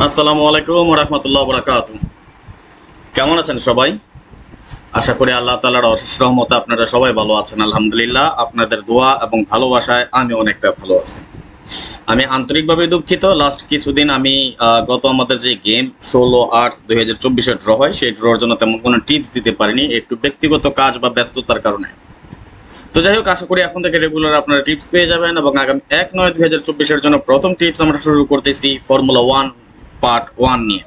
আসসালামু আলাইকুম ওয়া রাহমাতুল্লাহি ওয়া বারাকাতুহু। কেমন আছেন সবাই? আশা করি আল্লাহ তাআলার অশেষ রহমতে আপনারা সবাই ভালো আছেন। আলহামদুলিল্লাহ, আপনাদের দোয়া এবং ভালোবাসায় আমি অনেকটা ভালো আছি। আমি আন্তরিকভাবে দুঃখিত, লাস্ট কিছুদিন আমি গত আমাদের যে গেম 16/8/2024 ড্র হয়, সেই ড্রর জন্য তেমন কোনো টিপস দিতে পারিনি, একটু ব্যক্তিগত কাজ বা ব্যস্ততার কারণে। তো যাই হোক, আশা করি এখন থেকে রেগুলার আপনারা টিপস পেয়ে যাবেন এবং আগামী 1/9/2024 জন্য প্রথম টিপস আমরা শুরু করতেছি ফর্মুলা 1 পার্ট 1 নিয়ে।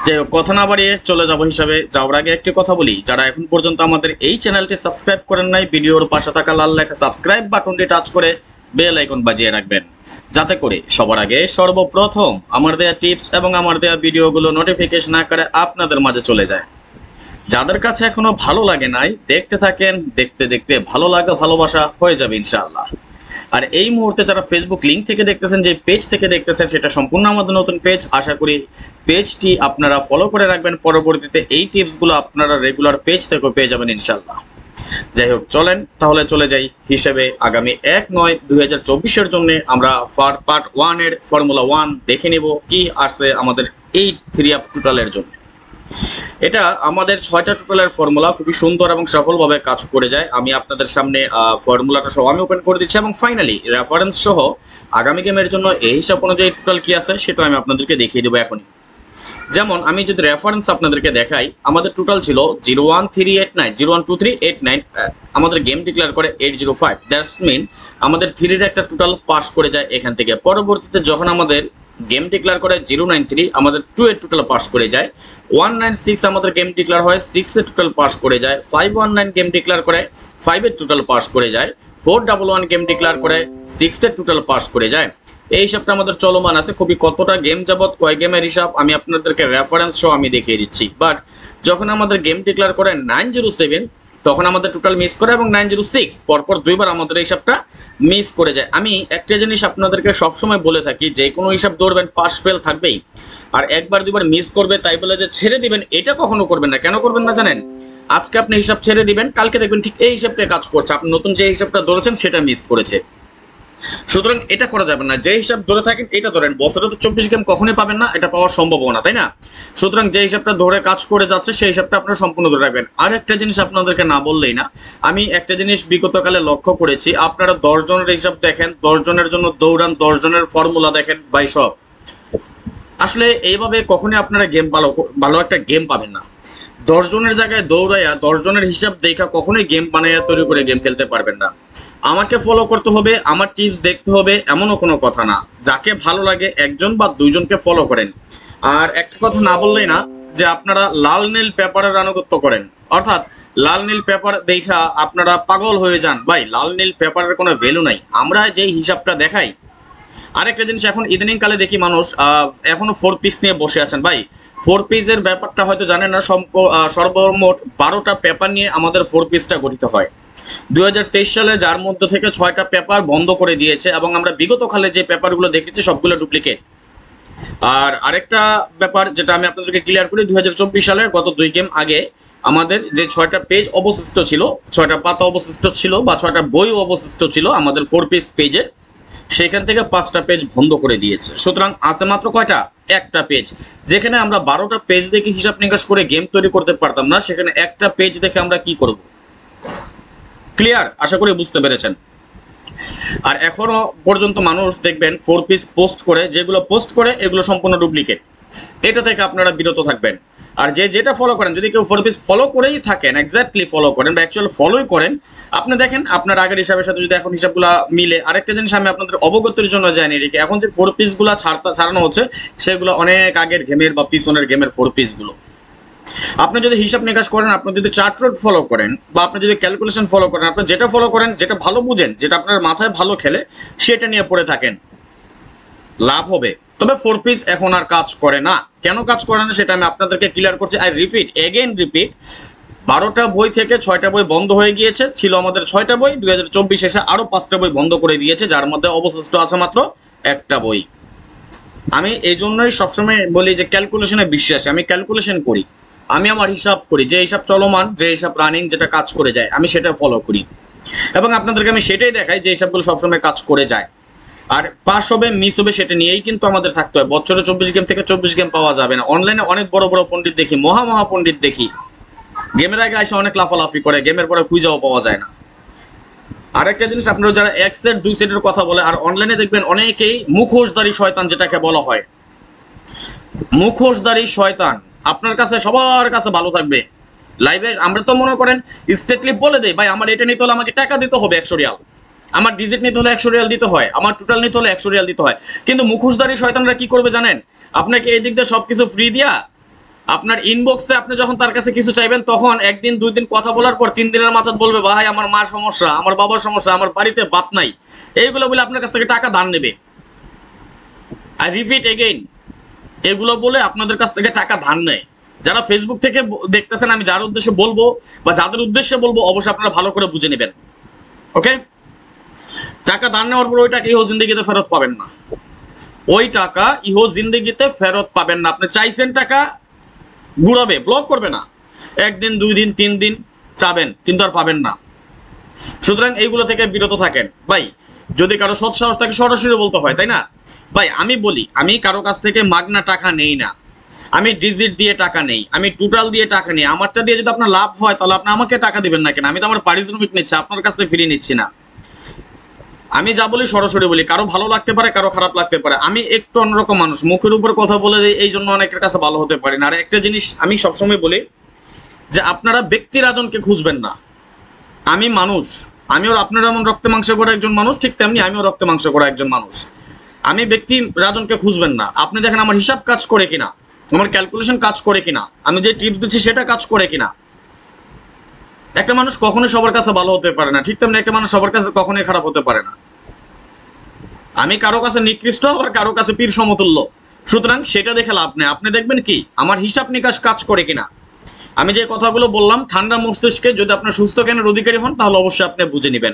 যাই হোক, কথা না বাড়িয়ে চলে যাব হিসাবে যাওয়ার আগে একটি কথা বলি, যারা এখন পর্যন্ত আমাদের এই চ্যানেলটি সাবস্ক্রাইব করেন নাই, ভিডিওর পাশে থাকা লাল লেখা সাবস্ক্রাইব বাটনটি টাচ করে বেল আইকন বাজিয়ে রাখবেন, যাতে করে সবার আগে সর্বপ্রথম আমার দেয়া টিপস এবং আমার দেয়া ভিডিওগুলো নোটিফিকেশন আকারে আপনাদের মাঝে চলে যায়। যাদের কাছে এখনো ভালো লাগে নাই, দেখতে থাকেন, দেখতে দেখতে ভালো লাগা ভালোবাসা হয়ে যাবে ইনশাআল্লাহ। আর এই মুহূর্তে যারা ফেসবুক লিংক থেকে দেখতেছেন, যে পেজ থেকে দেখতেছেন, সেটা সম্পূর্ণ আমাদের নতুন পেজ। আশা করি পেজটি আপনারা ফলো করে রাখবেন, পরবর্তীতে এই টিপসগুলো আপনারা রেগুলার পেজ থেকেও পেয়ে যাবেন ইনশাআল্লাহ। যাই হোক, চলেন তাহলে চলে যাই হিসেবে আগামী 1/9/2024 জন্য আমরা পার্ট 1 এর ফর্মুলা 1 দেখে নেব কি আসছে আমাদের এই 3 আপ টোটালের জন্য। এটা আমাদের 6টা টোটালের ফর্মুলা খুবই সুন্দর এবং সফলভাবে কাজ করে যায়। আমি আপনাদের সামনে ফর্মুলাটা সহ আমি ওপেন করে দিচ্ছি এবং ফাইনালি রেফারেন্স সহ আগামী গেমের জন্য এই হিসাব অনুযায়ী টোটাল কি আছে সেটা আমি আপনাদেরকে দেখিয়ে দেবো এখনই। যেমন আমি যদি রেফারেন্স আপনাদেরকে দেখাই, আমাদের টোটাল ছিল 01389 আমাদের গেম ডিক্লেয়ার করে 805। দ্যাটস মিন আমাদের 3 এর একটা টোটাল পাস করে যায় এখান থেকে। পরবর্তীতে যখন আমাদের গেম ডিক্লেয়ার করে 093, আমাদের 2 এর টোটাল পাস করে যায়। 196 আমাদের গেম ডিক্লেয়ার হয়, 6 এর টোটাল পাস করে যায়। 519 গেম ডিক্লেয়ার করে 5 এর টোটাল পাস করে যায়। 411 গেম ডিক্লেয়ার করে 6 এর টোটাল পাস করে যায়। এই হিসাবটা আমাদের চলমান আছে। খুবই কতটা গেম যাবত কয় গেমের হিসাব আমি আপনাদেরকে রেফারেন্স সহ আমি দেখিয়ে দিচ্ছি। বাট যখন আমাদের গেম ডিক্লেয়ার করে 907, তখন আমাদের টোটাল মিস করে, এবং 906 পরপর দুইবার আমাদের এই হিসাবটা মিস করে যায়। আমি একটা জিনিস আপনাদেরকে সবসময় বলে থাকি, যে কোনো হিসাব ধরবেন পাস ফেল থাকবেই। আর একবার দুইবার মিস করবে তাই বলে যে ছেড়ে দিবেন, এটা কখনো করবেন না। কেন করবেন না জানেন? আজকে আপনি হিসাব ছেড়ে দিবেন, কালকে দেখবেন ঠিক এই হিসাবটা কাজ করছে, আপনি নতুন যে হিসাবটা ধরেছেন সেটা মিস করেছে। সুতরাং এটা করা যাবে না। যে হিসাব ধরে থাকেন এটা ধরেন, বছরে তো 24 গেম কখনোই পাবেন না, এটা পাওয়ার সম্ভাবনা, তাই না? সুতরাং যে হিসাবটা ধরে কাজ করে যাচ্ছে সেই হিসাবটা আপনারা সম্পূর্ণ ধরে রাখবেন। আর একটা জিনিস আপনাদেরকে না বললেই না, আমি একটা জিনিস বিগতকালে লক্ষ্য করেছি, আপনারা 10 জনের হিসাব দেখেন, 10 জনের জন্য দৌড়ান, 10 জনের ফর্মুলা দেখেন, বাই সব আসলে এইভাবে কখনোই আপনারা গেম ভালো একটা গেম পাবেন না। 10 জনের জায়গায় দৌড়াইয়া 10 জনের হিসাব দেখা কখনোই গেম বানাইয়া তৈরি করে গেম খেলতে পারবেন না। আমাকে ফলো করতে হবে, আমার টিপস দেখতে হবে, এমনও কোনো কথা না। যাকে ভালো লাগে একজন বা দুইজনকে ফলো করেন। আর একটা কথা না বললেই না, যে আপনারা লাল নীল পেপারের আনুগত্য করেন, অর্থাৎ লাল নীল পেপার দেখা আপনারা পাগল হয়ে যান। ভাই, লাল নীল পেপারের কোনো ভ্যালু নাই। আমরা যেই হিসাবটা দেখাই, আরেকটা জিনিস, এখন ইদানিং কালে দেখি মানুষ এখনো 4 পিস নিয়ে বসে আছেন। ভাই, 4 পিসের ব্যাপারটা হয়তো জানেন না। সর্বমোট 12টা পেপার নিয়ে আমাদের 4 পিসটা গঠিত হয়। 2023 সালে যার মধ্যে থেকে 6টা পেপার বন্ধ করে দিয়েছে, এবং আমরা বিগত কালে যে পেপারগুলো দেখেছি সবগুলো ডুপ্লিকেট। আর আরেকটা ব্যাপার যেটা আমি আপনাদেরকে ক্লিয়ার করি, 2024 সালের গত 2 গেম আগে আমাদের যে 6টা পেজ অবশিষ্ট ছিল, 6টা পাতা অবশিষ্ট ছিল, বা 6টা বই অবশিষ্ট ছিল আমাদের 4 পিস পেজের, সেখান থেকে 5টা পেজ বন্ধ করে দিয়েছে। সুতরাং আছে মাত্র কয়টা? একটা পেজ। যেখানে আমরা 12টা পেজ দেখে হিসাব নিকাশ করে গেম তৈরি করতে পারতাম না, সেখানে একটা পেজ দেখে আমরা কি করব? ক্লিয়ার? আশা করি বুঝতে পেরেছেন। আর এখনো পর্যন্ত মানুষ দেখবেন 4 পিস পোস্ট করে, যেগুলো পোস্ট করে এগুলো সম্পূর্ণ ডুপ্লিকেট। এটা থেকে আপনারা বিরত থাকবেন। আর যেটা ফলো করেন, যদি কেউ 4 পিস ফলো করেই থাকেন, এক্স্যাক্টলি ফলো করেন বা অ্যাকচুয়াল ফলোই করেন, আপনি দেখেন আপনার আগের হিসাবের সাথে যদি এখন হিসাবগুলো মিলে। আরেকটা জিনিস আমি আপনাদের অবগতির জন্য জানিয়ে রেখে, এখন যে 4 পিসগুলো ছাড়ানো হচ্ছে সেগুলো অনেক আগের গেমের বা পিছনের গেমের 4 পিসগুলো। আপনি যদি হিসাব নিকাশ করেন, আপনি যদি চার্ট রোড ফলো করেন, বা আপনি যদি ক্যালকুলেশন ফলো করেন, আপনি যেটা ফলো করেন, যেটা ভালো বুঝেন, যেটা আপনার মাথায় ভালো খেলে, সেটা নিয়ে পড়ে থাকেন, লাভ হবে। তবে 4 পিস এখন আর কাজ করে না। কেন কাজ করে না সেটা আমি আপনাদেরকে ক্লিয়ার করছি। আই রিপিট, 12টা বই থেকে 6টা বই বন্ধ হয়ে গিয়েছে। ছিল আমাদের 6টা বই, 2024 এসে আরো 5টা বই বন্ধ করে দিয়েছে, যার মধ্যে অবশিষ্ট আছে মাত্র একটা বই। আমি এই জন্যই সবসময় বলি যে ক্যালকুলেশনে বিশ্বাসী। আমি ক্যালকুলেশন করি, আমি আমার হিসাব করি, যে হিসাব চলমান, যে হিসাব রানিং, যেটা কাজ করে যায় আমি সেটা ফলো করি, এবং আপনাদেরকে আমি সেটাই দেখাই যে হিসাবগুলো সবসময় কাজ করে যায়। আর পাস হবে মিস হবে সেটা নিয়েই কিন্তু আমাদের থাকতে হয়। বছরে 24 গেম থেকে 24 গেম পাওয়া যাবে না। অনলাইনে অনেক বড় বড় পণ্ডিত দেখি, মহা পণ্ডিত দেখি, গেমের আগে এসে অনেক লাফালাফি করে, গেমের পরে খুঁজেও পাওয়া যায় না। আরেকটা জিনিস, আপনারা যারা 1 সেট 2 সেটের কথা বলে আর অনলাইনে দেখবেন অনেকেই মুখোশধারী শয়তান যেটাকে বলা হয়, মুখোশধারী শয়তান আপনার কাছে সবার কাছে ভালো থাকবে লাইভে। আমরা তো মনে করেন স্টেটলি বলে দেই ভাই আমার এটা নিতে হলে আমাকে টাকা দিতে হবে 100 রিয়াল, আমার ডিজিট নিতে হলে 100 রিয়াল দিতে হয়, আমার টোটাল নিতে হলে 100 রিয়াল দিতে হয়। কিন্তু মুখোশধারী শয়তানরা কি করবে জানেন? আপনাকে এই দিক দিয়ে সবকিছু ফ্রি দিয়া আপনার ইনবক্সে আপনি যখন তার কাছে কিছু চাইবেন তখন একদিন 2 দিন কথা বলার পর 3 দিনের মাথায় বলবে ভাই আমার মার সমস্যা, আমার বাবার সমস্যা, আমার বাড়িতে ভাত নাই, এইগুলো বলে আপনার কাছ থেকে টাকা ধার নেবে। আই রিপিট এগেইন, এগুলো বলে আপনাদের কাছ থেকে টাকা ধার নেয়। যারা ফেসবুক থেকে দেখতেছেন, আমি যার উদ্দেশ্যে বলবো বা যাদের উদ্দেশ্যে বলবো অবশ্যই আপনারা ভালো করে বুঝে নেবেন। ওকে, টাকা ধার নেওয়ার পর ওই টাকা ইহো জিন্দগিতে ফেরত পাবেন না, ওই টাকা ইহো জিন্দগিতে ফেরত পাবেন না। আপনি চাইছেন টাকা, ঘুরাবে, ব্লক করবে না, 1 দিন 2 দিন 3 দিন চাবেন কিন্তু আর পাবেন না। সুতরাং এইগুলো থেকে বিরত থাকেন ভাই। যদি কারো সৎ সাহস থাকে সরাসরি বলতে হয়, তাই না ভাই? আমি বলি, আমি কারো কাছ থেকে মাগনা টাকা নেই না, আমি ডিজিট দিয়ে টাকা নেই, আমি টোটাল দিয়ে টাকা নেই। আমারটা দিয়ে যদি আপনার লাভ হয় তাহলে আপনি আমাকে টাকা দিবেন না কেন? আমি তো আমার পারিশ্রমিক নিচ্ছি, আপনার কাছ থেকে ফিরিয়ে নিচ্ছি না। আমি যা বলি সরাসরি বলি, কারো ভালো লাগতে পারে, কারো খারাপ লাগতে পারে। আমি একটু অন্যরকম মানুষ, মুখের উপর কথা বলে এই জন্য অনেকের কাছে ভালো হতে পারি না। আর একটা জিনিস আমি সবসময় বলি যে আপনারা ব্যক্তি রাজনকে খুঁজবেন না। আমি মানুষ, আমিও আপনার যেমন রক্তে মাংস করা একজন মানুষ, ঠিক তেমনি আমিও রক্তে মাংস করা একজন মানুষ। আমি ব্যক্তি রাজনকে খুঁজবেন না। আপনি দেখেন আমার হিসাব কাজ করে কিনা, আমার ক্যালকুলেশন কাজ করে কিনা, আমি যে টিপস দিচ্ছি সেটা কাজ করে কিনা। একটা মানুষ কখনোই সবার কাছে ভালো হতে পারে না, ঠিক তেমনি একটা মানুষ সবার কাছে কখনোই খারাপ হতে পারে না। আমি কারো কাছে নিকৃষ্ট, আবার কারো কাছে পীর সমতুল্য। সুতরাং সেটা দেখে লাভ নেই। আপনি দেখবেন কি আমার হিসাব নিকাশ কাজ করে কিনা। আমি যে কথাগুলো বললাম ঠান্ডা মস্তিষ্কে যদি আপনার সুস্থ জ্ঞানের অধিকারী হন তাহলে অবশ্যই আপনি বুঝে নেবেন।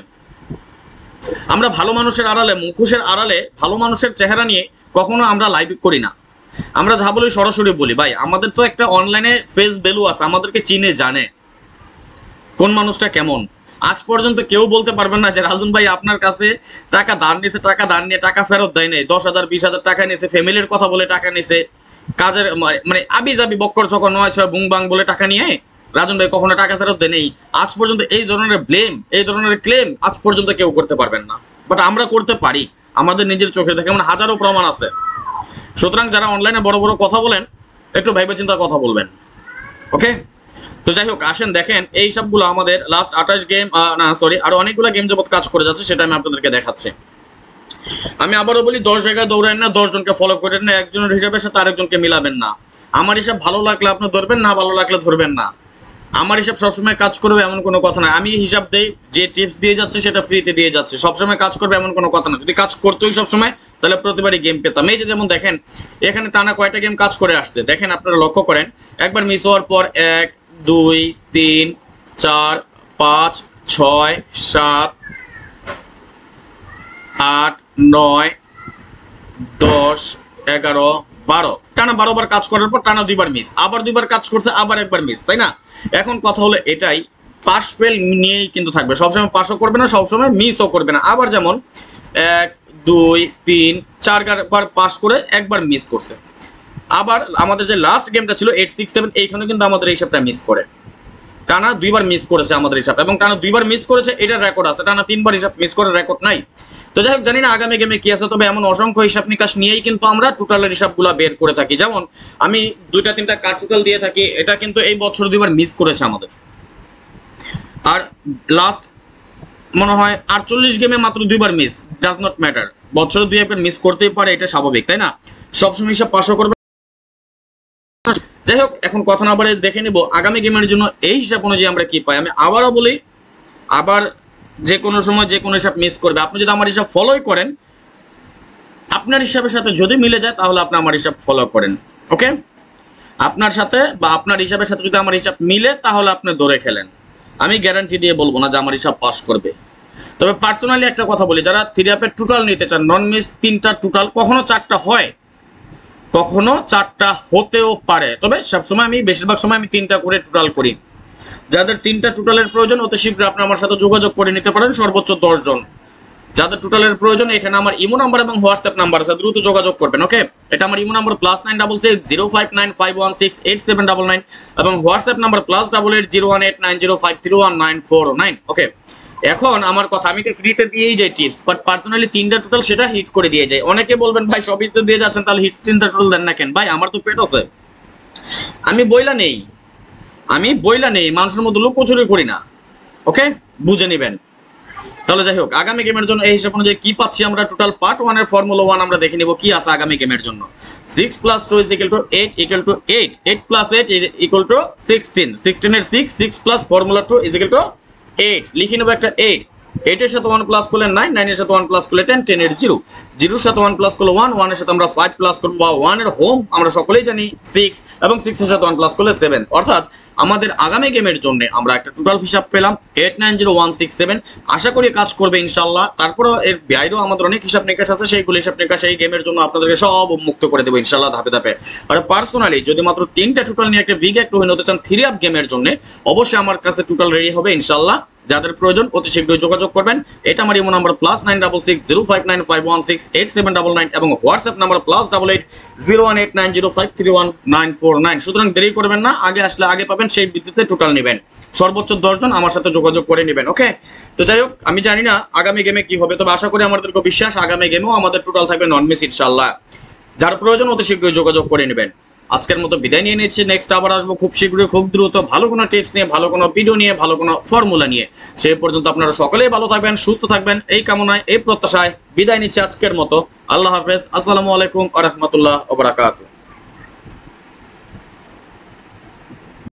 আমরা ভালো মানুষের আড়ালে, মুখোশের আড়ালে ভালো মানুষের চেহারা নিয়ে কখনো আমরা লাইভ করি না। আমরা যা বলি সরাসরি বলি। ভাই আমাদের তো একটা অনলাইনে ফেস ভ্যালু আছে, আমাদেরকে চিনে জানে কোন মানুষটা কেমন। আজ পর্যন্ত কেউ বলতে পারবেন না যে রাজন ভাই আপনার কাছে টাকা ধার নিয়েছে, টাকা ধার নিয়ে টাকা ফেরত দেয় নাই, 10,000 20,000 টাকা নিয়েছে, ফ্যামিলির কথা বলে টাকা নিয়েছে, কাজের মানে আবি যাবি বক্কর চকর 9-6 বুং বাং বলে টাকা নিয়ে রাজন ভাই কখনো টাকা ফেরত দেয় নেই। আজ পর্যন্ত এই ধরনের ব্লেম, এই ধরনের ক্লেম আজ পর্যন্ত কেউ করতে পারবেন না। বাট আমরা করতে পারি, আমাদের নিজের চোখে দেখে এমন হাজারো প্রমাণ আছে। সুতরাং যারা অনলাইনে বড় বড় কথা বলেন একটু ভেবে চিন্তা কথা বলবেন। ওকে, তো যাই হোক আসেন দেখেন এই সবগুলো আমাদের লাস্ট 28 গেম, না সরি আরো অনেকগুলো গেম যাবত কাজ করে যাচ্ছে, সেটা আমি আপনাদেরকে দেখাচ্ছি। আমি আবারও বলি 10 জায়গায় দৌড়ান না, 10 জনকে ফলো করেন না, একজনের হিসাবের সাথে আরেকজনকে মিলাবেন না। আমার হিসাব ভালো লাগলে আপনি ধরবেন, না ভালো লাগলে ধরবেন না। আমার হিসাব সবসময় কাজ করবে এমন কোনো কথা না। আমি হিসাব দেই, যে টিপস দিয়ে যাচ্ছে সেটা ফ্রিতে দিয়ে যাচ্ছে, সবসময় কাজ করবে এমন কোনো কথা না। যদি কাজ করতেই সবসময় তাহলে প্রতিবারই গেম পেতাম। এই যে যেমন দেখেন এখানে টানা কয়টা গেম কাজ করে আসছে দেখেন, আপনারা লক্ষ্য করেন। একবার মিস হওয়ার পর 1 2 3 4 5 6 7 8 9 10 11 12 টানা 12 বার কাজ করার পর টানা 2 বার মিস, আবার 2 বার কাজ করছে, আবার একবার মিস, তাই না? এখন কথা হলো এটাই, পাস ফেল নিয়েই কিন্তু থাকবে, সবসময় পাসও করবে না, সবসময় মিসও করবে না। আবার যেমন 1 2 3 4 বার পাস করে একবার মিস করছে। আবার আমাদের যে লাস্ট গেমটা ছিল 8 6 7, এইখানে কিন্তু আমাদের এই হিসাবটা মিস করে, টানা 2 বার মিস করেছে আমাদের হিসাব, এবং টানা 2 বার মিস করেছে এটার রেকর্ড আছে, টানা 3 বার হিসাব মিস করার রেকর্ড নাই। তো যাই হোক জানি না আগামী গেমে কি আছে, তবে এমন অসংখ্য হিসাব নিকাশ নিয়েই কিন্তু আমরা টোটালের হিসাবগুলো বের করে থাকি। যেমন আমি 2টা 3টা কার্ড টোটাল দিয়ে থাকি, এটা কিন্তু এই বছর 2 বার মিস করেছে আমাদের। আর লাস্ট মনে হয় 48 গেমে মাত্র 2 বার মিস, ডাজ নট ম্যাটার, বছরে 2 একবার মিস করতেই পারে, এটা স্বাভাবিক, তাই না? সবসময় হিসাব পাসও করবে। যাই হোক এখন কথা না বাড়িয়ে দেখে নিব আগামী গেমের জন্য এই হিসাব অনুযায়ী আমরা কি পাই। আমি আবারও বলি, আবার যে কোনো সময় যে কোনো হিসাব মিস করবে, আপনি যদি আমার হিসাব ফলোই করেন, আপনার হিসাবের সাথে যদি মিলে যায় তাহলে আপনি আমার হিসাব ফলো করেন। ওকে, আপনার সাথে বা আপনার হিসাবের সাথে যদি আমার হিসাব মিলে তাহলে আপনি দৌড়ে খেলেন। আমি গ্যারান্টি দিয়ে বলবো না যে আমার হিসাব পাস করবে। তবে পার্সোনালি একটা কথা বলি, যারা 3 অ্যাপের টোটাল নিতে চান, নন মিস 3টা টোটাল, কখনো 4টা হয়, কখনো 4টা হতেও পারে, তবে সবসময় আমি বেশিরভাগ সময় আমি 3টা করে টোটাল করি। যাদের 3টা টোটালের প্রয়োজন অতি শীঘ্র আপনি আমার সাথে যোগাযোগ করে নিতে পারেন, সর্বোচ্চ 10 জন। যাদের টোটালের প্রয়োজন এখানে আমার ইমো নাম্বার এবং হোয়াটসঅ্যাপ নাম্বার আছে, দ্রুত যোগাযোগ করবেন। ওকে, এটা আমার ইমো নাম্বার +9660595168799 এবং হোয়াটসঅ্যাপ নাম্বার +88018905319409। ওকে, এখন আমার কথা, আমি তো ফ্রিতে দিয়েই যাই টিপস, বাট পার্সোনালি 3টা টোটাল সেটা হিট করে দিয়ে যায়। অনেকে বলবেন ভাই সবই তো দিয়ে যাচ্ছেন, তাহলে হিট 3টা টোটাল দেন না কেন? ভাই আমার তো পেট আছে, আমি বইলা নেই, মানুষের মধ্যে লুকোচুরি করি না। ওকে, বুঝে নেবেন। তাহলে যাই হোক, আগামী গেমের জন্য এই হিসাব অনুযায়ী কি পাচ্ছি আমরা, টোটাল পার্ট 1 এর ফর্মুলা 1 আমরা দেখে নিব কি আছে আগামী গেমের জন্য। 6 + 2 = 8 = 8, 8 + 8 = 16, 16 এর 6, 6 + ফর্মুলা 2 = 8, লিখে নেব একটা 8, 8 এর সাথে 1 প্লাস করলে 9, 9 এর সাথে 1 প্লাস করলে 10, 10 এর 0, 0 এর সাথে 1 প্লাস করলে 1, 1 এর সাথে আমরা 5 প্লাস করব, 1 এর হোম আমরা সকলেই জানি 6, এবং 6 এর সাথে 1 প্লাস করলে 7। অর্থাৎ আমাদের আগামী গেমের জন্য আমরা একটা টোটাল হিসাব পেলাম 890167। আশা করি কাজ করবে ইনশাআল্লাহ। তারপরেও এর বাইরেও আমাদের অনেক হিসাব নিকাশ আছে, সেইগুলো হিসাব নিকাশ এই গেমের জন্য আপনাদেরকে সব উন্মুক্ত করে দেবো ইনশাআল্লাহ ধাপে ধাপে। আর পার্সোনালি যদি মাত্র 3টা টোটাল নিয়ে একটা বিগ একটা হতে চান 3 আপ গেমের জন্য, অবশ্যই আমার কাছে টোটাল রেডি হবে ইনশাআল্লাহ। যাদের প্রয়োজন অতি শীঘ্রই যোগাযোগ করবেন। এটা আমার ইমো নাম্বার +9660595168799 এবং হোয়াটসঅ্যাপ নাম্বার +88018905319409। সুতরাং দেরি করবেন না, আগে আসলে আগে পাবেন, সেই ভিত্তিতে টোটাল নেবেন। সর্বোচ্চ 10 জন আমার সাথে যোগাযোগ করে নেবেন। ওকে, তো যাই হোক, আমি জানি না আগামী গেমে কি হবে, তবে আশা করি আমাদেরকে বিশ্বাস আগামী গেমেও আমাদের টোটাল থাকবে নন মিস ইনশাআল্লাহ। যার প্রয়োজন অতি শীঘ্রই যোগাযোগ করে নেবেন। আজকের মতো বিদায় নিয়ে নিচ্ছি, নেক্সট আবার আসবো খুব শীঘ্রই, খুব দ্রুত, ভালো কোনো টিপস নিয়ে, ভালো কোনো ভিডিও নিয়ে, ভালো কোনো ফর্মুলা নিয়ে। সেই পর্যন্ত আপনারা সকলেই ভালো থাকবেন, সুস্থ থাকবেন, এই কামনায় এই প্রত্যাশায় বিদায় নিচ্ছি আজকের মতো। আল্লাহ হাফেজ, আসসালামু আলাইকুম ওয়া রাহমাতুল্লাহি ওয়া বারাকাতুহু।